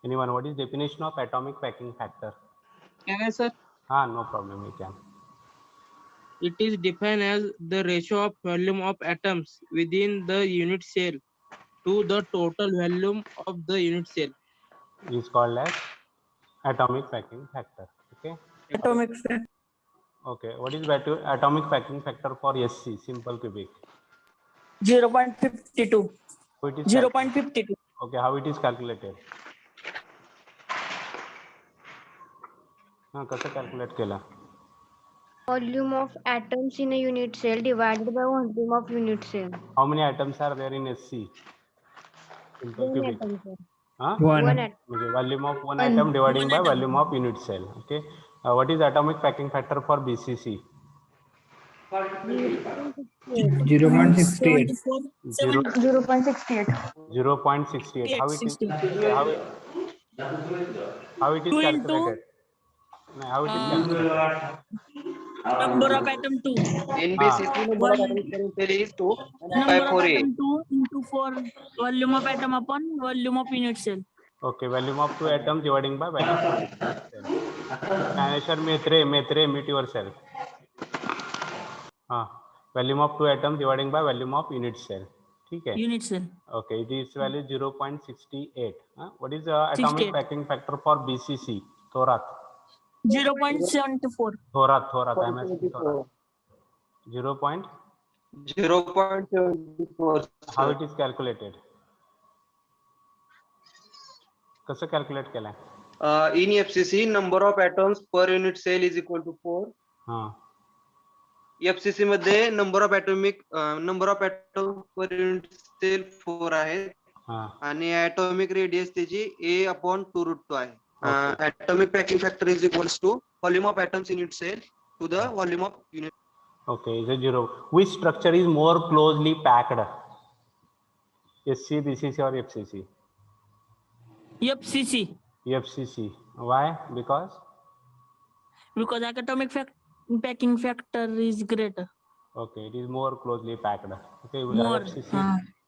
Anyone? What is definition of atomic packing factor? Can I, sir? No problem, you can. It is defined as the ratio of volume of atoms within the unit cell to the total volume of the unit cell. Is called as atomic packing factor. Okay. Atomic factor. Okay. What is atomic packing factor for SC, simple cubic? 0.52. How it is 0.52. Okay. How it is calculated? कसं calculate केला? Volume of atoms in a unit cell divided by volume of unit cell. How many atoms are there in SC? Simple One cubic. atom, sir. One. atom. Okay, volume of one atom dividing by volume of unit cell. Okay. What is atomic packing factor for BCC? 0.68. 0.68. 0.68. How it is? How it is calculated? How it is calculated? Number of atom 2. In BCC, number of atoms per cell is 2 Number of 4A. atom 2 into 4 volume of atom upon volume of unit cell. Okay, volume of two atoms dividing by volume of unit cell. Manesher, meet yourself. Volume of two atoms dividing by volume of unit cell. ठीक है? Unit cell. Okay, it is value 0.68. What is the atomic 68. packing factor for BCC? Thorath. 0.74. Thorath. I'm asking Thorath. 0. 0.74. How it is calculated? कसं calculate केलाय? In FCC, number of atoms per unit cell is equal to 4. FCC मध्ये number of atoms per unit cell 4 आहेत आणि atomic radius त्याची A/√2 आहे. Atomic packing factor is equals to volume of atoms in unit cell to the volume of unit. Okay, is a 0. Which structure is more closely packed? SC, BCC or FCC? FCC. FCC. Why? Because Atomic packing factor is greater. Okay, it is more closely packed. Okay, More.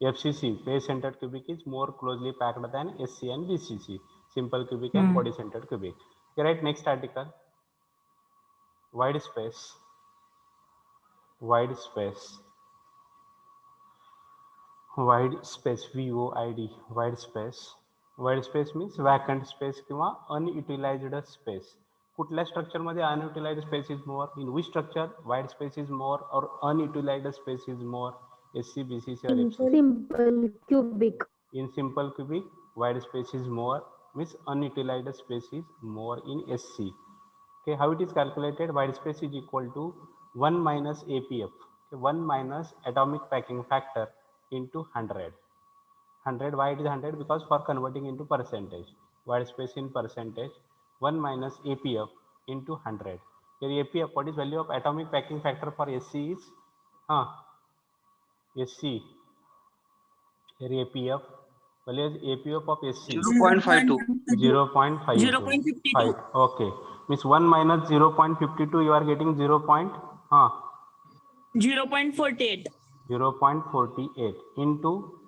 FCC, face centered cubic is more closely packed than SC and BCC, simple cubic and body centered cubic. Okay, right, next article. Void space. Void space, VOID, void space. Void space means vacant space किंवा unutilized space. कुठल्या structure मध्ये unutilized space is more? In which structure void space is more or unutilized space is more? SC, BCC or FCC? Simple cubic. In simple cubic, void space is more, means unutilized space is more in SC. Okay, how it is calculated? Void space is equal to 1 minus APF. Okay, 1 minus atomic packing factor into 100. 100, why it is 100? Because for converting into percentage. Void space in percentage. 1 minus APF into 100. Here APF, what is value of atomic packing factor for SC is? SC. Here APF. Value is APF of SC. 0.52. 0.52. Okay. Means 1 minus 0.52, you are getting 0.48 into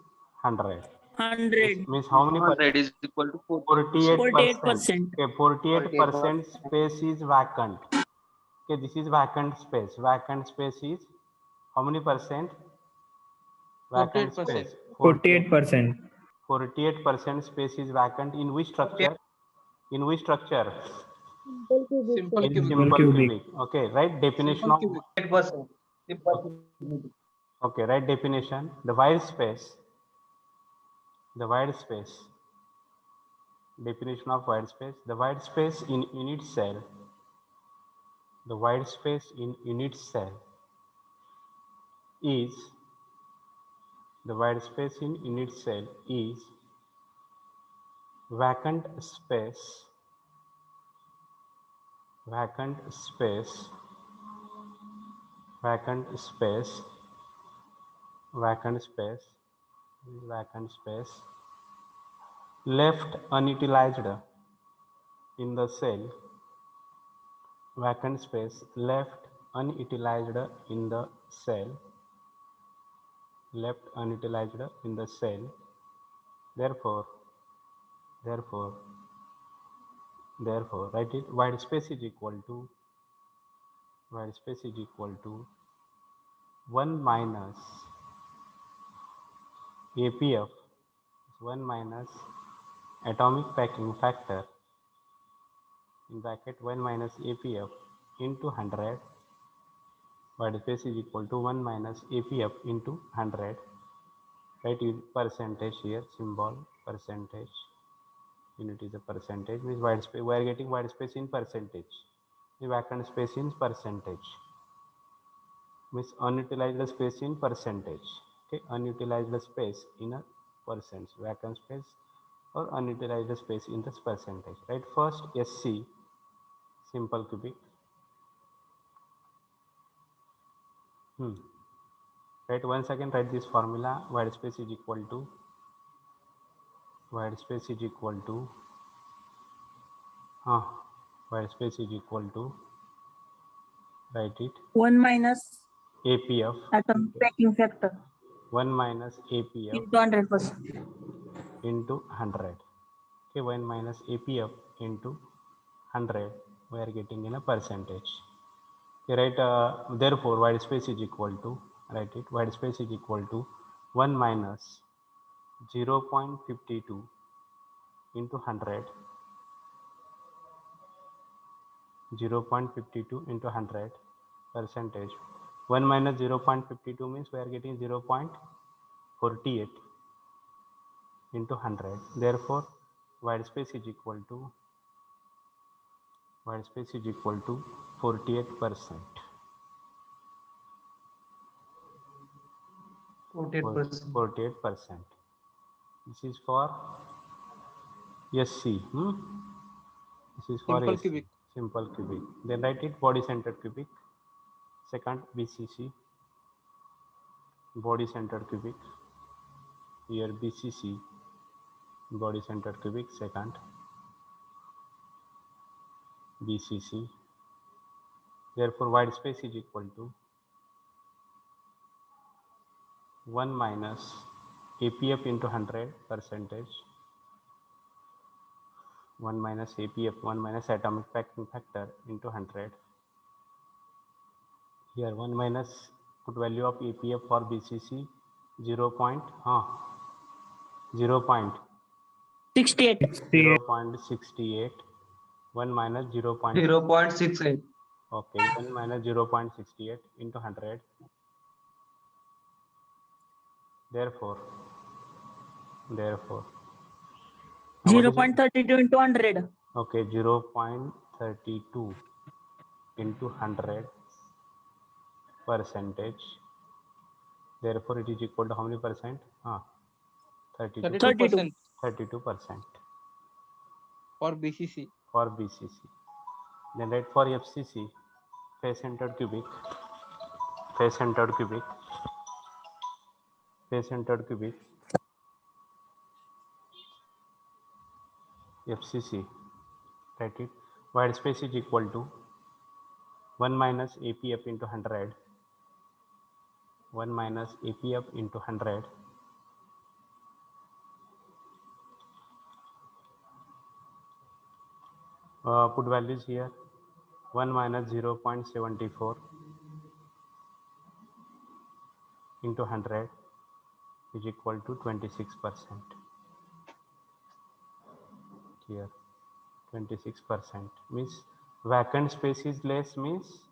100. 100. Means how many 100 is equal to 48%. Okay, 48% space is vacant. Okay, this is vacant space. Vacant space is how many percent? Vacant 48%. space. 48%. 48% space is vacant in which structure? In which structure? Simple In cubic. simple cubic. Okay, right definition of 8%. okay, right definition. The void space. The void space. Definition of void space. The void space in unit cell. The void space in unit cell is the void space in unit cell is vacant space. Vacant space. Vacant space. Vacant space. Vacant space left unutilized in the cell. Vacant space left unutilized in the cell. Left unutilized in the cell. Therefore Therefore, write it, white space is equal to 1 minus APF, 1 minus atomic packing factor in bracket 1 minus APF into 100. White space is equal to 1 minus APF into 100. Write percentage here, symbol percentage. Unit is a percentage, means white space. We are getting white space in percentage. The vacant space in percentage. Means unutilized space in percentage. Okay, unutilized space in a percent. Vacant space or unutilized space in this percentage. Right. First SC, simple cubic. Right. Once again write this formula. White space is equal to white space is equal to write it 1 minus APF atomic packing factor 1 minus APF into 100%. into 100. Okay, 1 minus APF into 100 we are getting in a percentage. Okay, right. Therefore, white space is equal to, write it, white space is equal to 1 minus 0.52 into 100, 0.52 into 100 percentage. 1 minus 0.52 means we are getting 0.48 into 100. Therefore, white space is equal to 48%. 48%. This is for SC. This is for Simple SC. cubic. Simple cubic. Then write it body centered cubic. Second BCC. Body centered cubic. Here BCC. Body centered cubic. Second BCC. Therefore, white space is equal to 1 minus APF into 100 percentage. 1 minus APF, 1 minus atomic packing factor into 100. Here 1 minus, put value of APF for BCC 0.68. 1 minus 0.68. okay, 1 minus 0.68 into 100. Therefore, what is it? 0.32 into 100. Okay, 0.32 into 100 percentage. Therefore, it is equal to how many percent? 32%. 32%. 32% For BCC. for BCC. Then write for FCC, face centered cubic. Face centered cubic. Face centered cubic. FCC. Write it. White space is equal to 1 minus APF into 100. 1 minus APF into 100. Put values here. 1 minus 0.74 into 100 is equal to 26%. Here 26% means vacant space is less, means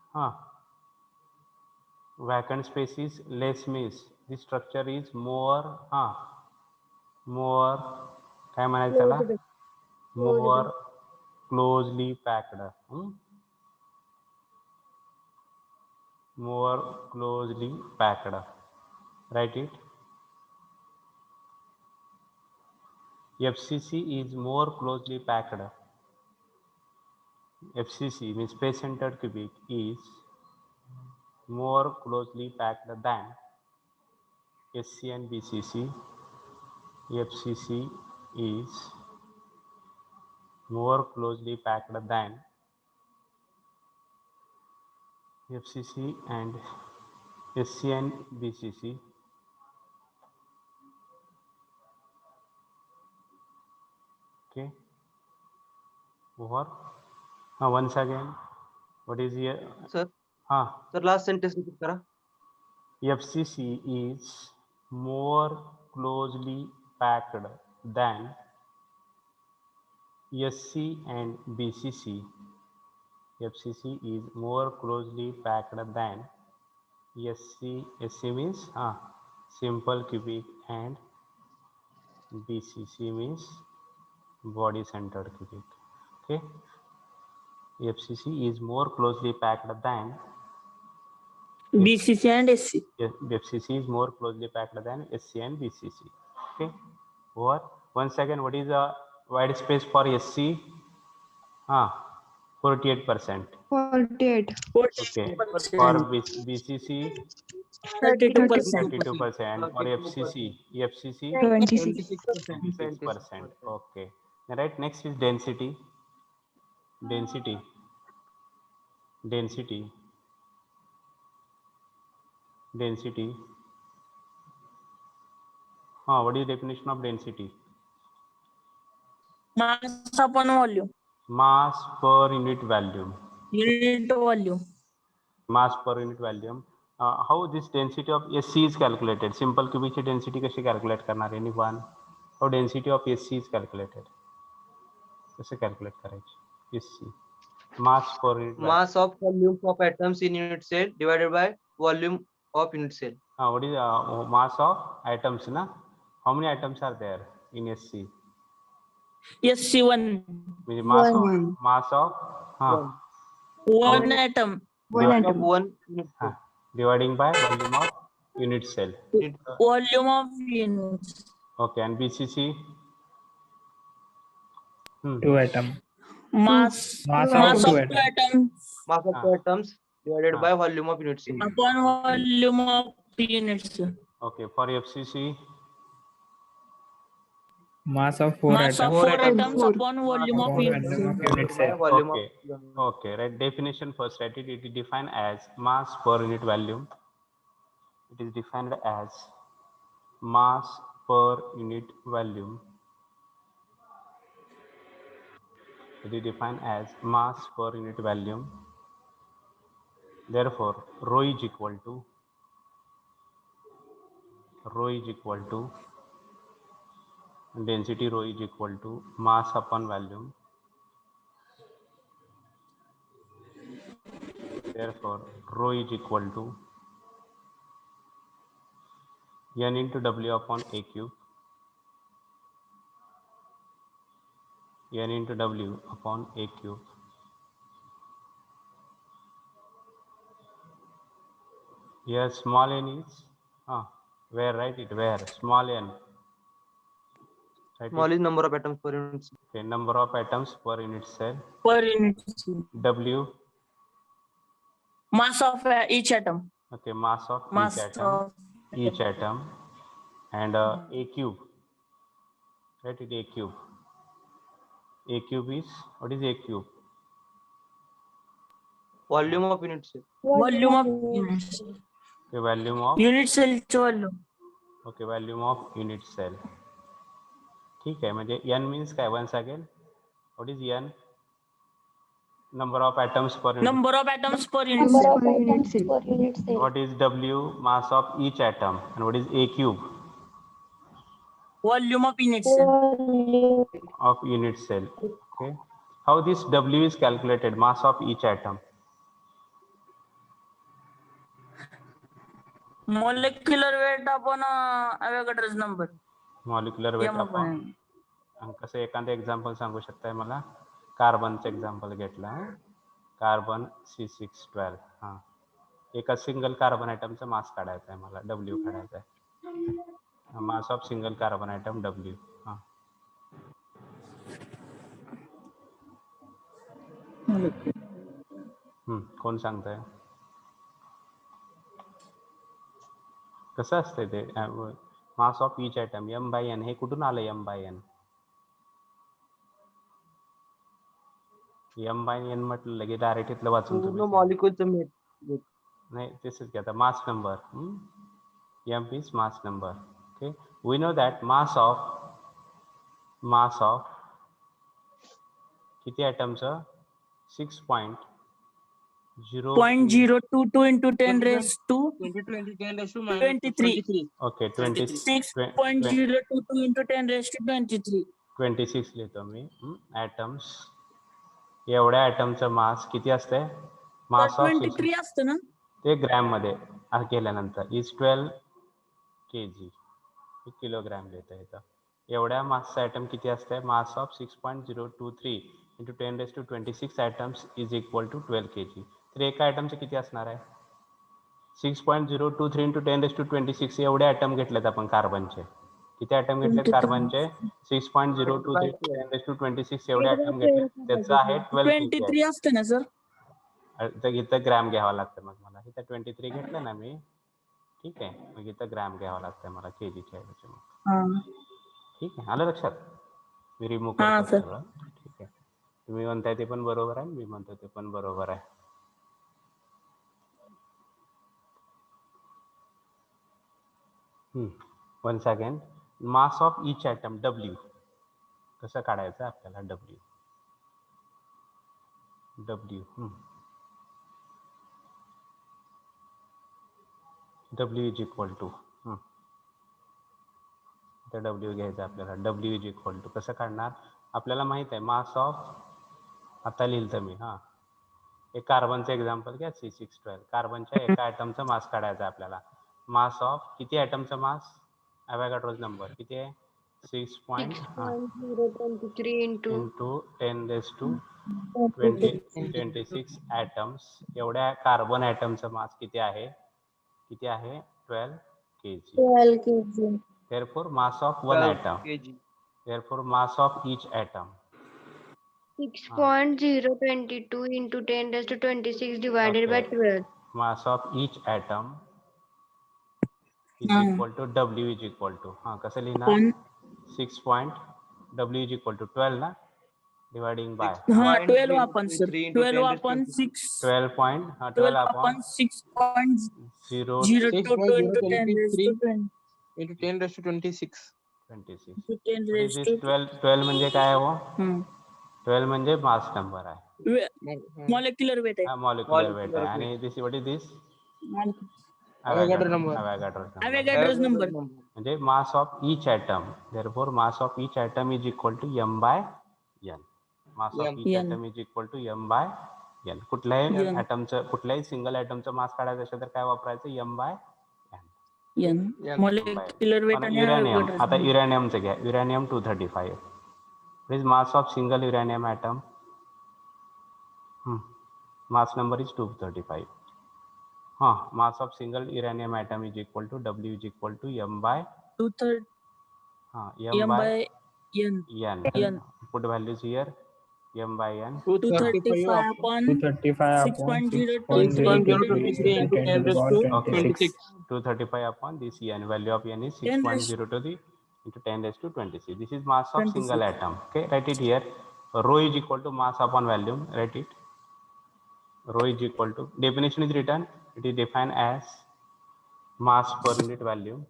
vacant space is less means the structure is more more काय म्हणायचं त्याला, more closely packed. More closely packed. Write it. FCC is more closely packed. FCC means face centered cubic is more closely packed than SC and BCC. FCC is more closely packed than FCC and SC and BCC. Okay. or once again, what is here? Sir, sir, last sentence repeat करा. FCC is more closely packed than SC and BCC. FCC is more closely packed than SC. SC means simple cubic and BCC means body centered cubic. Okay. FCC is more closely packed than BCC and SC. FCC is more closely packed than SC and BCC. Okay. Or once again, what is the wide space for SC? 48%. 48. Okay. For BCC, 32%. 32%. Or FCC, 26. 26%. Okay. Right. Next is density. Density. What is the definition of density? Mass upon volume. Mass per unit volume. Unit volume. Mass per unit volume. How this density of SC is calculated? Simple cubic density कशी calculate करणार? Anyone? How density of SC is calculated? कसे calculate करायची? SC. Mass per unit volume. Mass of volume of atoms in unit cell divided by volume of unit cell. What is mass of atoms? Na? How many atoms are there in SC? SC1. Mass of One atom. One atom. Dividing by volume of unit cell. Volume of units. Okay, and BCC? 2 atom. Mass of 2 atoms. Mass of 2 atoms divided by volume of unit cell. Upon volume of units. Okay, for FCC? Mass of 4 Mass of atoms. 4 atoms upon volume of unit cell. Okay, right. Definition first, right? It is defined as mass per unit volume. It is defined as mass per unit volume. It is defined as mass per unit volume. Therefore, rho is equal to density. Rho is equal to mass upon volume. Therefore, rho is equal to N into W upon A cube. N into W upon A cube. Here small n is where, write it where? Small n. Small is number of atoms per unit cell. Okay, number of atoms per unit cell. Per unit cell. W. Mass of each atom. Okay, mass of each atom. And A cube. Write it A cube. A cube is, what is A cube? Volume of unit cell. Volume of unit cell. Okay, volume of unit cell volume. Okay, volume of unit cell. ठीक है, म्हणजे n means काय? Once again, what is n? Number of atoms per unit. Number of atoms per unit cell. What is W? Mass of each atom. And what is A cube? Volume of unit cell. Of unit cell. Okay. How this W is calculated? Mass of each atom. Molecular weight upon Avogadro's number. Molecular weight upon. कसं एखादं example सांगू शकताय मला? कार्बनचं example घेतला. Carbon C612. एका single carbon आयटमचा मास काढायचा आहे मला. W काढायचा आहे. मास of single carbon item W. कोण सांगताय? कसं असतंय ते? मास ऑफ ईच आयटम M/N. हे कुठून आलं M/N? M/N म्हटलं लगे डायरेक्ट इथलं वाचून तुम्ही मॉलिक्यूलचं नाही, तेच आता mass number. M is mass number. Okay, we know that mass of किती ॲटमचं 6.0 0.022 into 10 raised to 23. Okay 20 6.022 into 10 raised to 23. 26 लिहितो मी ॲटम्स. एवढ्या ॲटमचं मास किती असते? मास ऑफ 23 असतं ना? ते ग्रॅममध्ये केल्यानंतर इज 12 kg. किलोग्रॅम लिहितं येतं. एवढ्या मासचा ॲटम किती असते? Mass of 6.023 into 10⁻26 atoms is equal to 12 kg. तर एका ॲटमचं किती असणार आहे? 6.023 इंटू 10⁻26 एवढे ॲटम घेतलेत आपण कार्बनचे. किती ॲटम घेतलेत 23. कार्बनचे? 6.023 10⁻26 एवढे ॲटम घेतले. त्याचं आहे 12 kg. 23 असतं ना सर? इथं ग्रॅम घ्यावा लागतं मग मला. इथं 23 घेतलं ना मी, ठीक आहे. मग इथं ग्रॅम घ्यावा लागतं मला केजीच्या ऐवजी मग. ठीक आहे, आलं लक्षात? मी रिमूव्ह हां, करतो सर. सगळं. ठीक आहे, तुम्ही म्हणताय ते पण बरोबर आहे, मी म्हणतो ते पण बरोबर आहे. Once again, mass of each atom W कसं काढायचं आपल्याला? डब्ल्यू इज इक्वल टू तर डब्ल्यू घ्यायचं आपल्याला. डब्ल्यू इज इक्वल टू कसं काढणार? आपल्याला माहित आहे मास ऑफ, आता लिहिलं मी एक कार्बनचं एक्झाम्पल घ्या, C612. कार्बनच्या एका ॲटमचं मास काढायचं आहे आपल्याला. मास ऑफ किती ॲटमचं मास? ॲव्होगाड्रोज नंबर किती आहे? 6.023 into इंटू 10⁻26 ॲटम्स. एवढ्या कार्बन ॲटमचं मास किती आहे? 12 kg. 12 kg. Therefore, mass of one atom. kg. Therefore, mass of each atom. 6.022 into 10⁻26 divided by 12. Mass of each atom is हां. equal to W is equal to कसं लिहिणार? 6 point W is equal to 12 ना, dividing by 12 आपण sir. 12 आपण 6. 12 point 12 upon आपण 0 6.022 into 10 raised to 20. into 10⁻26. 26. To 10 What is raised this? to 12 म्हणजे काय हो? हं. 12 म्हणजे मास नंबर आहे. मॉलिक्युलर वेट आहे. मॉलिक्युलर वेट आहे. आणि this what is this? Avogadro number. Avogadro's number. म्हणजे mass of each atom. Therefore mass of each atom is equal to m/n. Mass of each atom is equal to m/n. कुठल्याही ॲटमचं, कुठल्याही single ॲटमचं मास काढायचं असेल तर काय वापरायचं? m/n. मॉलिक्युलर वेट आणि uranium. Avogadro's आता number. युरॅनियमचं घ्या. Uranium 235. Is mass of single uranium atom. Mass number is 235. mass of single uranium atom is equal to W is equal to m/n. 230 m/n. n. Put values here. m/n. 235 upon 6.023 into 10⁻26. 235 upon this n. Value of n is 6.023 into 10⁻26. This is mass of single atom. Okay, write it here. Rho is equal to mass upon volume. Write it. Rho is equal to, definition is written. It is defined as mass per unit volume.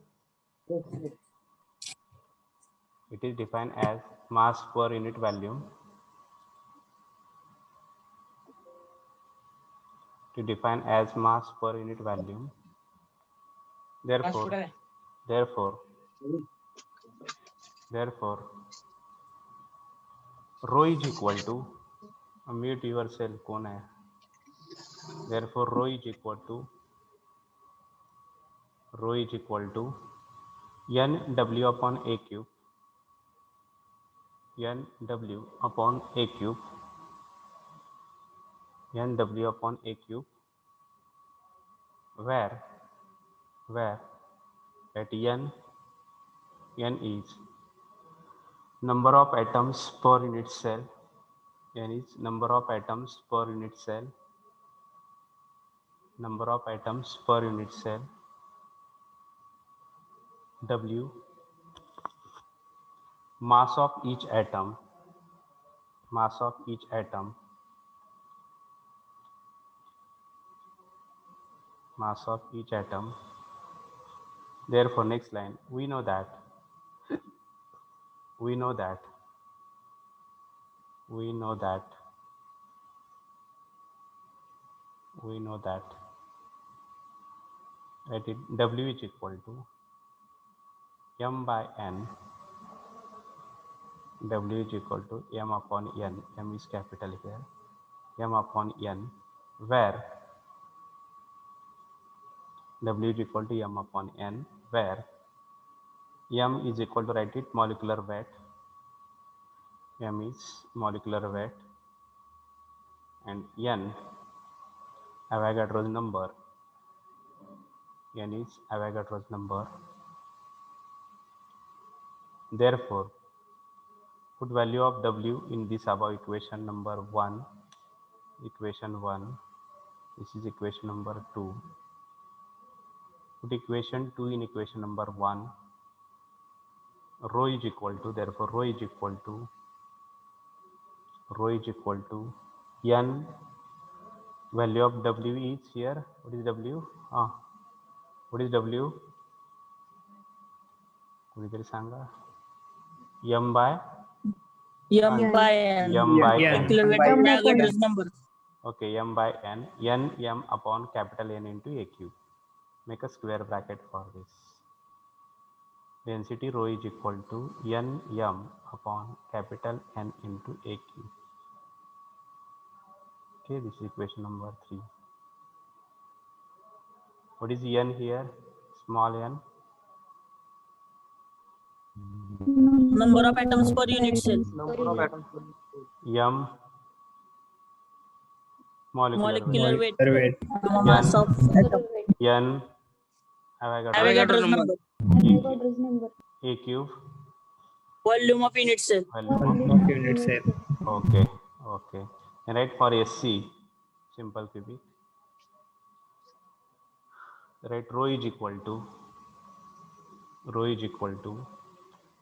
It is defined as mass per unit volume. To define as mass per unit volume. Therefore, rho is equal to, mute yourself, कौन है? Therefore, rho is equal to nW upon a cube. nW upon a cube. nW upon a cube. Where at n is number of atoms per unit cell. n is number of atoms per unit cell. Number of atoms per unit cell. W, mass of each atom. Mass of each atom. Mass of each atom. Therefore, next line, we know that we know that right, W is equal to m by n. W is equal to m upon n. M is capital here. M upon n, where W is equal to m upon n, where m is equal to, write it, molecular weight. M is molecular weight and n Avogadro's number. N is Avogadro's number. Therefore, put value of W in this above equation number 1. Equation 1. This is equation number 2. Put equation 2 in equation number 1. Rho is equal to, therefore rho is equal to n. Value of W is here. What is W? What is W? कोणीतरी सांगा. M by M by N. M by n. Molecular weight of Avogadro's number. Okay, m by n. N m upon capital N into a cube. Make a square bracket for this. Density rho is equal to n m upon capital N into a cube. Okay, this is equation number 3. What is n here? Small n. Number of atoms per unit cell. Number of atoms. M molecular weight. Molecular weight. Mass of atom. N Avogadro's number. Avogadro's number. a cube. Volume of unit cell. Unit cell. Okay. And write for SC, simple cubic. Write rho is equal to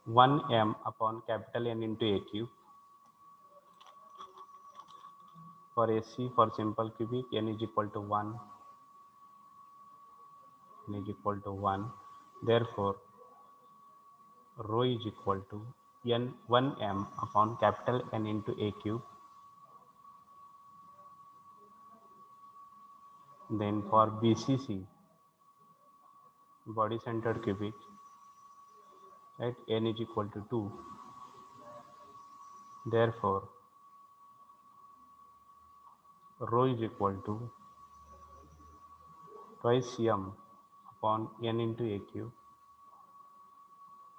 1m upon capital N into a cube. For SC, for simple cubic, n is equal to 1. N is equal to 1. Therefore, rho is equal to 1m upon capital N into a cube. Then for BCC, body centered cubic, right, n is equal to 2. Therefore, rho is equal to twice m upon n into a cube,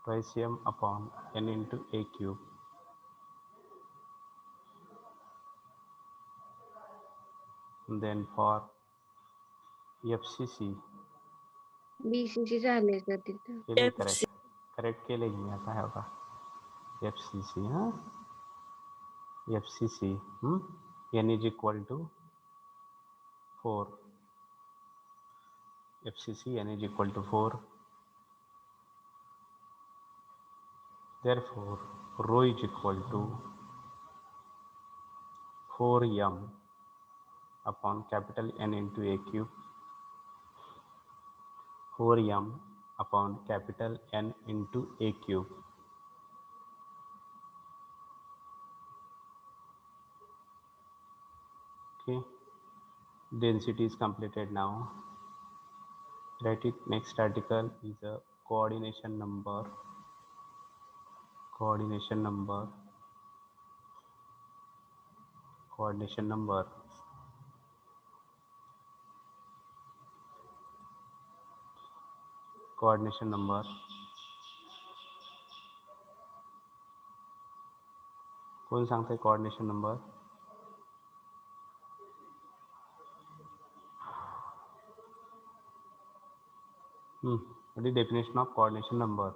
twice m upon n into a cube. And then for FCC, BCC झाले sir तिथं. Correct केले मी आता है बघा. FCC FCC n is equal to 4. FCC n is equal to 4. Therefore, rho is equal to 4m upon capital N into a cube. 4m upon capital N into a cube. Okay, density is completed now. Write it. Next article is a coordination number. Coordination number. कोण सांगतंय coordination number? What is the definition of coordination number?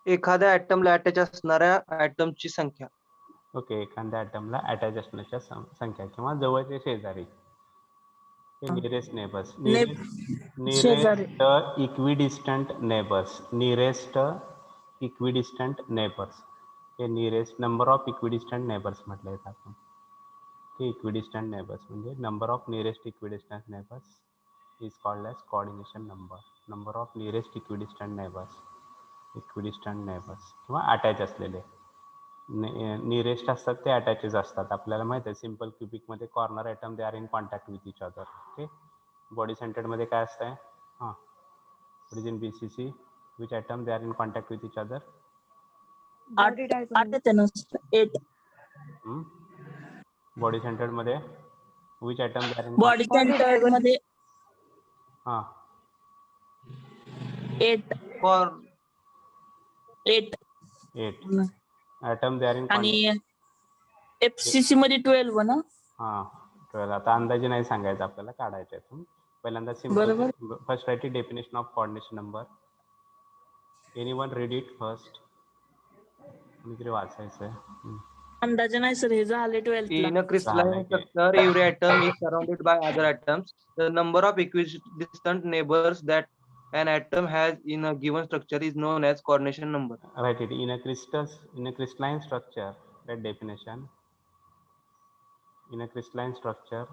एखाद्या ऍटमला attach असणाऱ्या ऍटमची संख्या. Okay, एखाद्या ॲटमला attach असण्याच्या संख्या किंवा जवळचे शेजारी. Nearest neighbours. Nearest equidistant neighbours. हे nearest number of equidistant neighbours म्हटले आहेत आपण. ते इक्विडिस्टंट नेबर्स म्हणजे number of nearest equidistant neighbours is called as coordination number. Number of nearest equidistant neighbors किंवा अटॅच असलेले. नियरेस्ट असतात ते अटॅचेस असतात. आपल्याला माहिती आहे सिंपल क्युबिकमध्ये corner atom they are in contact with each other. Okay. Body सेंटर्डमध्ये काय असतंय? हां, in BCC which atom they are in contact with each other? 8. Body सेंटर्डमध्ये which atom they are in body centre मध्ये हां 8 item they are इन आणि FCC मध्ये 12 ना. हां 12. आता अंदाजे नाही सांगायचं आपल्याला, काढायचं आहे. पहिल्यांदा simple first write definition of coordination number. Anyone read it first? कोणीतरी वाचायचं आहे. अंदाजे नाही सर, हे झाले 12th La. In a crystalline structure, every atom is surrounded by other atoms. The number of equidistant neighbors that an atom has in a given structure is known as coordination number. Write it. In a crystalline structure, that definition. In a crystalline structure,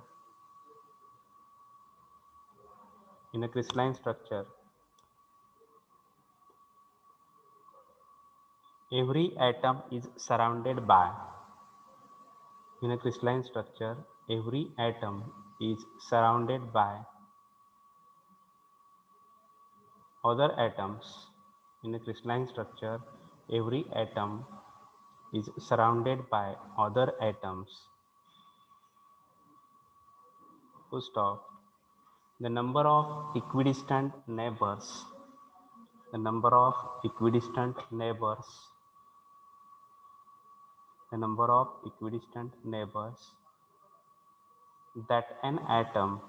every atom is surrounded by. In a crystalline structure, every atom is surrounded by other atoms. In a crystalline structure, every atom is surrounded by other atoms. Full stop. The number of equidistant neighbors. The number of equidistant neighbors. The number of equidistant neighbors that an atom.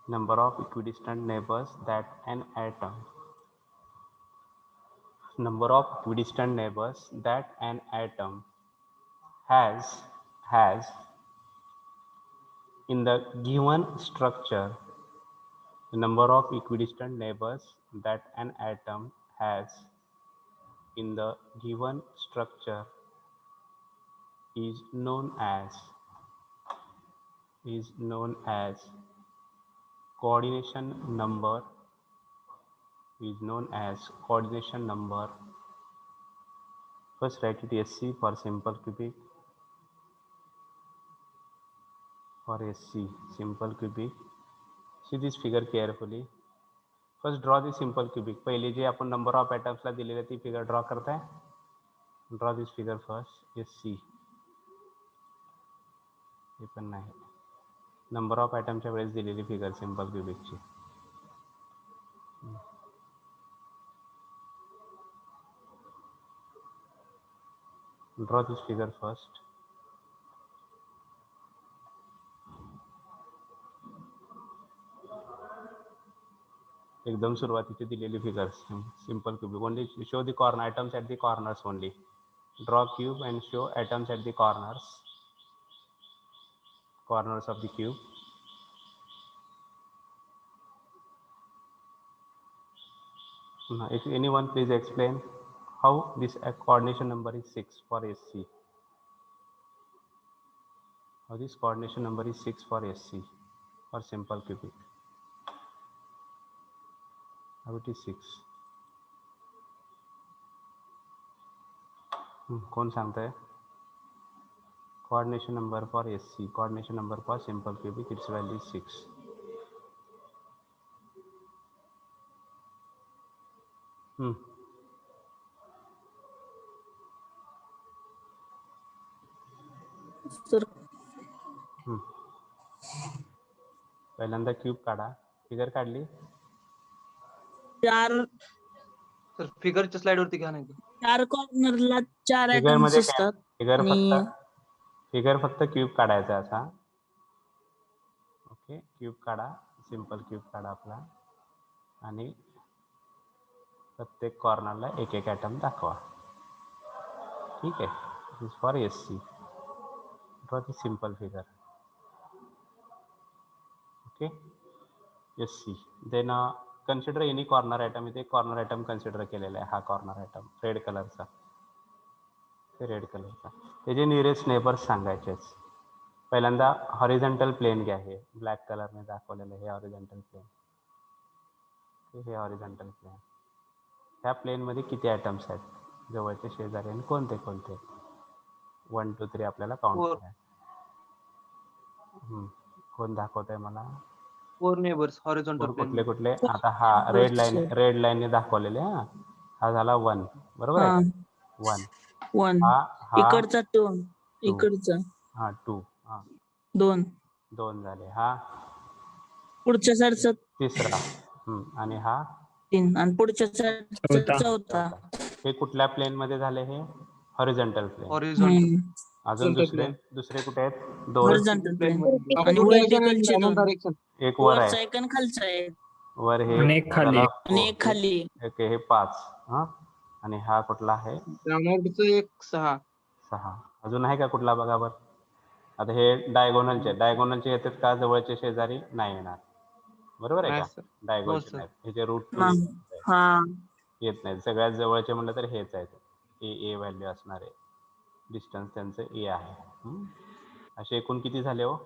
Number of equidistant neighbors that an atom. Number of equidistant neighbors that an atom has in the given structure. The number of equidistant neighbors that an atom has in the given structure is known as coordination number. Is known as coordination number. First write it SC for simple cubic. For SC, simple cubic. See this figure carefully. First draw the simple cubic. पहिले जे आपण number of atoms ला दिलेले ती figure draw करताय. Draw this figure first. SC. हे पण नाही. Number of atoms च्या वेळेस दिलेली figure simple cubic ची. Draw this figure first. एकदम सुरुवातीची दिलेली figures simple cube. Only show the corner atoms at the corners only. Draw cube and show atoms at the corners of the cube. Now, if anyone please explain how this coordination number is 6 for SC. How this coordination number is 6 for SC for simple cubic. How it is 6? कौन सांगता है? Coordination number for SC. Coordination number for simple cubic. Its value is 6. Sir पहिल्यांदा cube काढा. Figure काढली? 4 sir फिगरच्या slide वरती घ्या नाही. 4 कॉर्नरला 4 figure atoms मध्ये असतात. फिगर फक्त क्यूब काढायचा असा. ओके, क्यूब काढा. सिंपल क्यूब काढा आपला आणि प्रत्येक कॉर्नरला एक एक ॲटम दाखवा. ठीक आहे. This for SC. Draw the simple figure. Okay, SC. Then consider any corner atom. इथे कॉर्नर आयटम कन्सिडर केलेला आहे. हा कॉर्नर आयटम रेड कलरचा. त्याचे नियरेस्ट नेबर्स सांगायचेच. पहिल्यांदा हॉरिझॉन्टल प्लेन घ्या, हे ब्लॅक कलरने दाखवलेलं हे हॉरिझॉन्टल प्लेन, हे हॉरिझॉन्टल प्लेन. ह्या प्लेन मध्ये किती ॲटम्स आहेत जवळचे शेजारी आणि कोणते कोणते? 1 2 3 आपल्याला काउंट Four. करायचं. कोण दाखवत आहे मला? 4 neighbors horizontal plane कुठले मध्ये. कुठले? आता हा रेड लाईनने दाखवलेले. हा झाला 1, बरोबर आहे का? 1. 1 हा इकडचा 2 2. इकडचा हा 2. हा 2 2 झाले. हा पुढच्या साईडचा तिसरा. आणि हा 3 आणि पुढच्या साईडचा चौथा. हे कुठल्या प्लेन मध्ये झाले? हे हॉरिझॉन्टल प्लेन. Horizontal अजून plane. दुसरे कुठे आहेत? 2. हॉरिझॉन्टल Plane प्लेन मध्ये. आणि Upward direction and वर्टिकलचे downward 2, direction. एक वर वरचा आहे, एक आणि खालचा एक वर हे आणि एक खाली. झाला आणि 4. एक खाली. ओके, हे 5. हा आणि हा कुठला आहे? Downwardचं एक 6. 6. अजून आहे का कुठला बघा बरं? आता हे डायगोनलचे येतात का जवळचे शेजारी? नाही येणार, बरोबर आहे नाही का? sir. हो डायगोनलचे sir. नाहीत. हे जे रूट 2 नाही. हा येत नाहीत. सगळ्यात जवळचे म्हणलं तर हेच आहेत, ए व्हॅल्यू असणारे. डिस्टन्स त्यांचं ए आहे. असे एकूण किती झाले हो?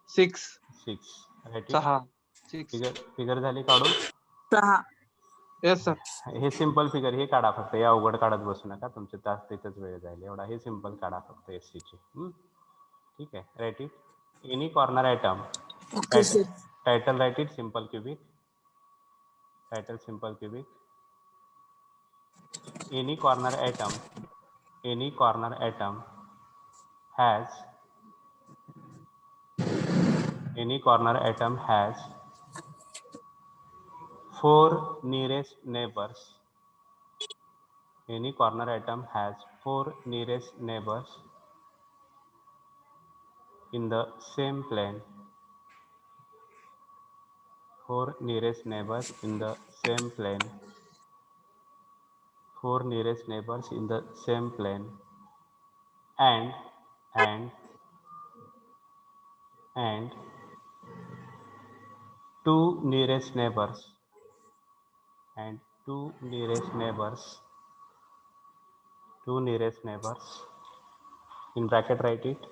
6. 6. राईट. 6. फिगर झाली काढून. 6. Yes sir. हे सिंपल फिगर हे काढा फक्त, हे अवघड काढत बसू नका, तुमचे तास तिथंच वेळ जाईल एवढा. हे सिंपल काढा फक्त एससी ची. ठीक आहे. Write it. Any corner atom. Okay sir. Title write it simple cubic. Title simple cubic. Any corner atom has four nearest neighbors. Any corner atom has 4 nearest neighbors in the same plane. 4 nearest neighbors in the same plane. 4 nearest neighbors in the same plane. And 2 nearest neighbors. And 2 nearest neighbors. In bracket write it.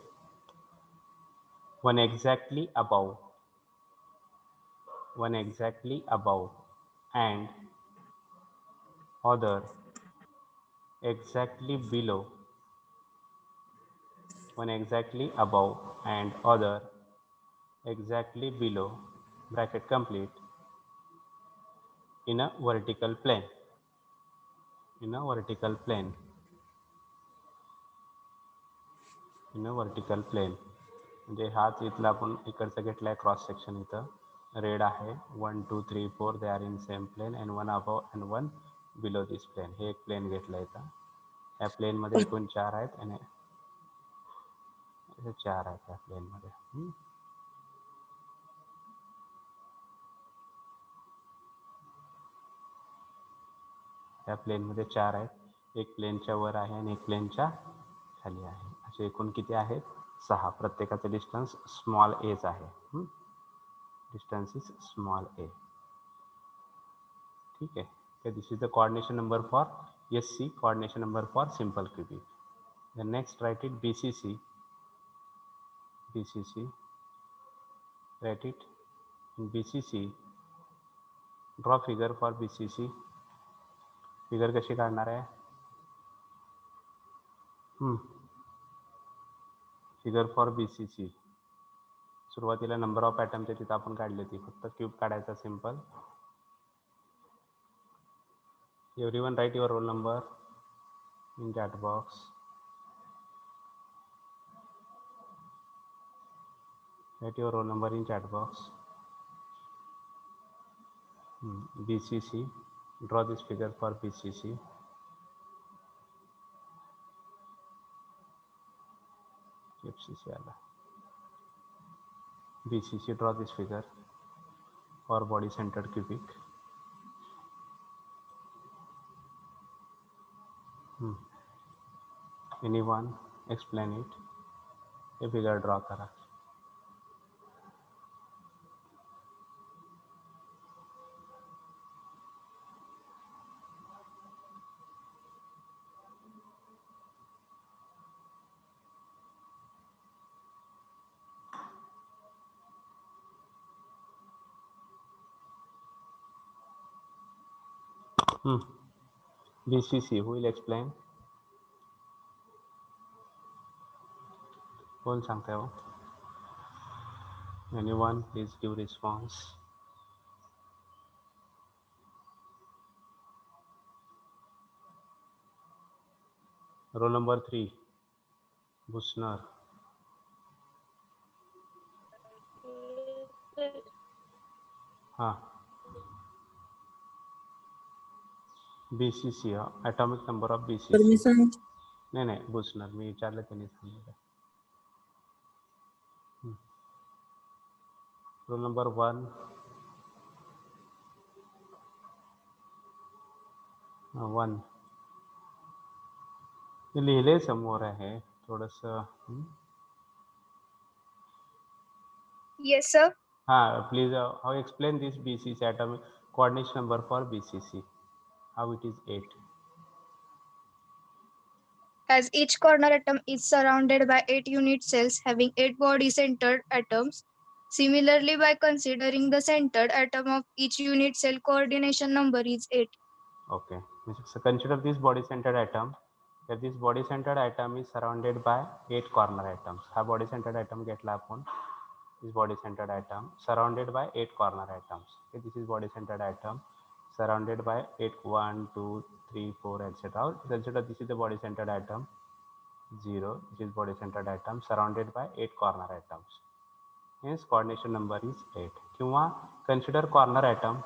One exactly above and other exactly below. One exactly above and other exactly below, bracket complete, in a vertical plane. In a vertical plane. म्हणजे हाच इथला आपण इकडचा घेतलाय cross section. इथं red आहे. 1 2 3 4 they are in same plane and 1 above and 1 below this plane. हे एक प्लेन घेतलं इथं. या प्लेन मध्ये एकूण 4 आहेत आणि 4 आहेत या प्लेन मध्ये. या प्लेन मध्ये 4 आहेत. एक प्लेनच्या वर आहे आणि एक प्लेनच्या खाली आहे. असे एकूण किती आहेत? 6. प्रत्येकाचं डिस्टन्स स्मॉल एच आहे. Distance is small a. ठीक आहे. This is the coordination number for SC, coordination number for simple cubic. The next write it BCC. Write it. In BCC draw figure for BCC. Figure कशी काढणार आहे? Figure for BCC. सुरुवातीला number of ॲटमच्या तिथं आपण काढली होती. फक्त क्यूब काढायचा simple. Everyone write your roll number in chat box. Write your roll number in chat box. BCC. Draw this figure for BCC. FCC आला. BCC draw this figure for body centered cubic. Anyone explain it? A figure draw करा. BCC, who will explain? कौन सांगता है वो? Anyone, please give response. Roll number 3, Busner. हाँ, BCC, atomic number of BCC. Permission. नाही बुशनर, मी विचारलं त्यांनी सांगितलं. रोल नंबर 1, 1 ते लिहिले समोर आहे थोडस. Yes, sir. हाँ, please how explain this BCC atomic coordination number for BCC, how it is 8. As each corner atom is surrounded by 8 unit cells having 8 body-centered atoms, similarly, by considering the centered atom of each unit cell, coordination number is 8. Okay, so consider this body centered atom, that this body centered atom is surrounded by 8 corner atoms. हा body centered atom घेतला आपण, this body centered atom surrounded by 8 corner atoms. Okay, this is body centered atom surrounded by 8, 1 2 3 4 etc. Consider this is the body centered atom 0, this is body centered atom surrounded by 8 corner atoms, hence coordination number is 8. किंवा consider corner atom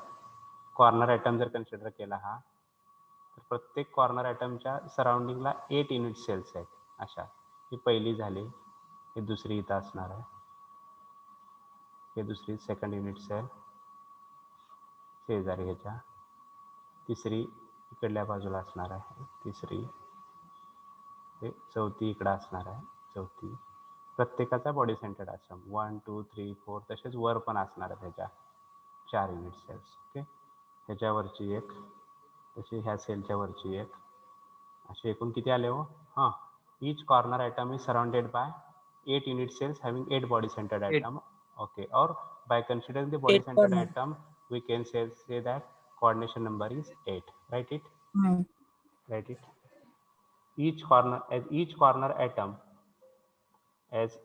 जर consider केला हा, तर प्रत्येक corner ॲटमच्या सराउंडिंगला 8 unit sales आहेत. अशा ही पहिली झाली, ही दुसरी इथं असणार आहे, हे दुसरी सेकंड युनिट सेल शेजारी ह्याच्या, तिसरी इकडल्या बाजूला असणार आहे, तिसरी, हे चौथी इकडं असणार आहे, चौथी. प्रत्येकाचा बॉडी सेंटर्ड असेल 1 2 3 4, तसेच वर पण असणार आहे त्याच्या 4 युनिट सेल्स. ओके, ह्याच्यावरची एक, तशी ह्या सेलच्या वरची एक, असे एकूण किती आले हो? हां, each corner atom is surrounded by 8 unit cells having 8 body centred atom. Okay, और by considering the body 8 centred corner. Atom we can say that coordination number is 8. Write it. Write it. Each corner, as each corner atom is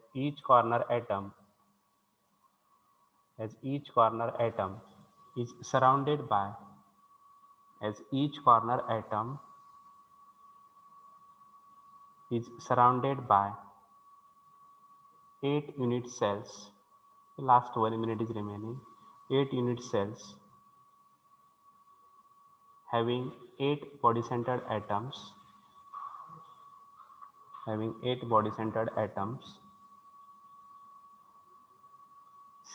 surrounded by, as each corner atom is surrounded by 8 unit cells. The last 1 minute is remaining. 8 unit cells having 8 body centered atoms,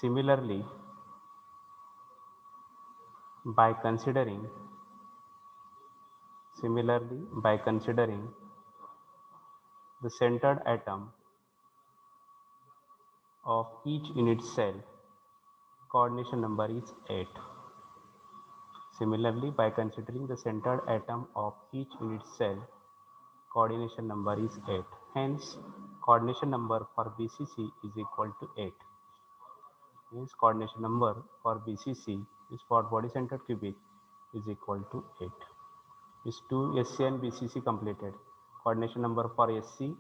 Similarly, by considering the centered atom of each unit cell, coordination number is 8. Similarly, by considering the centered atom of each unit cell, coordination number is 8. Hence, coordination number for BCC is equal to 8. Hence, coordination number for BCC is for body centered cubic is equal to 8. Is 2 SC and BCC completed. Coordination number for SC